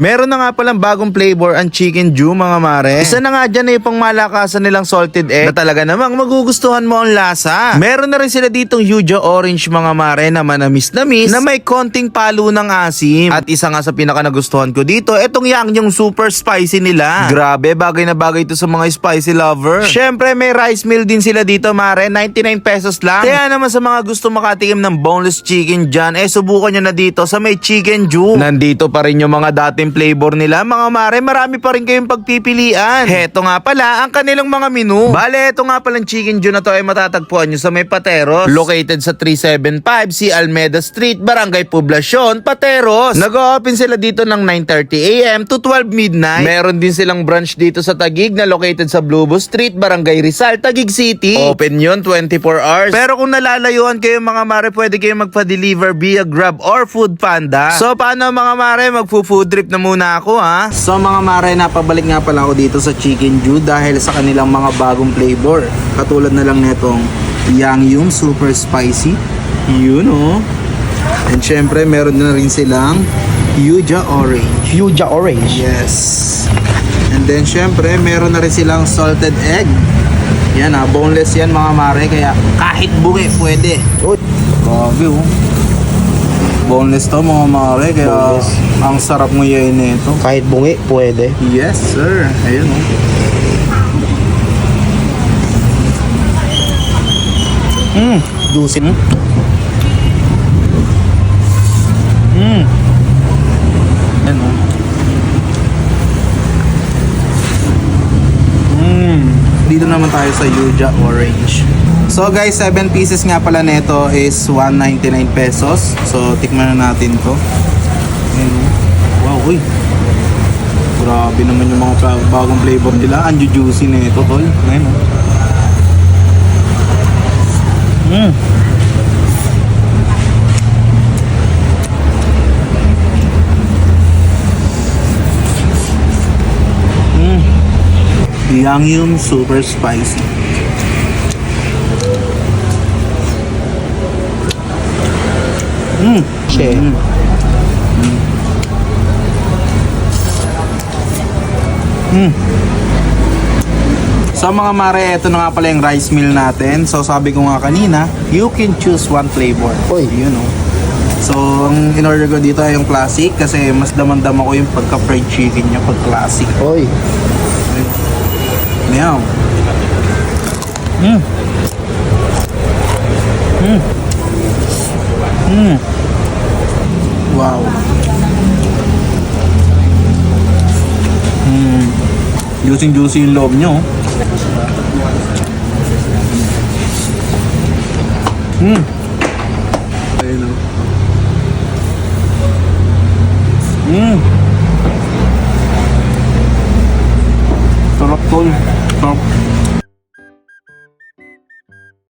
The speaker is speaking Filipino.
Meron na nga palang bagong flavor ang Chicken Ju mga mare. Isa na nga dyan na yung pangmalakasan nilang salted egg na talaga namang magugustuhan mo ang lasa. Meron na rin sila ditong Yuja Orange mga mare na manamis na may konting palo ng asim. At isa nga sa pinaka nagustuhan ko dito, etong yung super spicy nila. Grabe, bagay na bagay ito sa mga spicy lover. Syempre may rice meal din sila dito mare, 99 pesos lang. Kaya naman sa mga gusto makatikim ng boneless chicken dyan, subukan nyo na dito sa may Chicken Ju. Nandito pa rin yung mga dating flavor nila mga mare, marami pa rin kayong pagpipilian. Heto nga pala ang kanilang mga menu. Bale, eto nga palang Chicken Ju na to ay matatagpuan nyo sa may Pateros, located sa 375 C Almeda Street, Barangay Poblacion, Pateros. Nag-open sila dito ng 9:30 AM to 12 midnight. Meron din silang branch dito sa Taguig na located sa Blubo Street, Barangay Rizal, Taguig City. Open yun 24 hours. Pero kung nalalayuan kayo mga mare, pwede kayo magpa-deliver via Grab or Food Panda. So paano mga mare, magpo-food trip na muna ako ha. So mga mare, napabalik nga pala ako dito sa Chicken Ju dahil sa kanilang mga bagong flavor. Katulad na lang netong Yung super spicy. Yun oh. And syempre meron na rin silang Yuja Orange. Yuja Orange. Yes. And then syempre meron na rin silang salted egg. Yan ha, boneless yan mga mare, kaya kahit bungi pwede. Grabe oh. Boneless to mga mare, kaya boneless. Ang sarap nguyain nito. Kahit bungi, pwede. Yes sir. Ayun oh. Dusin. Yan oh. Dito naman tayo sa Yuja Orange. So guys, 7 pieces nga pala nito is 199 pesos. So tikman na natin to. Ayan oh. Wow, uy. Grabe naman yung mga bagong flavor nila. Ang juicy nito tol. Ayan oh. Yung super spicy. So mga mare, ito na nga pala yung rice meal natin. So sabi ko nga kanina, you can choose one flavor. Oy. Yun oh. So ang in-order ko dito ay yung classic kasi mas damandam ako yung pagka-fried chicken niya pag classic. Oy. Meow. Wow. Juicy yung loob nyo. Ayun o. Sarap tol. Sarap.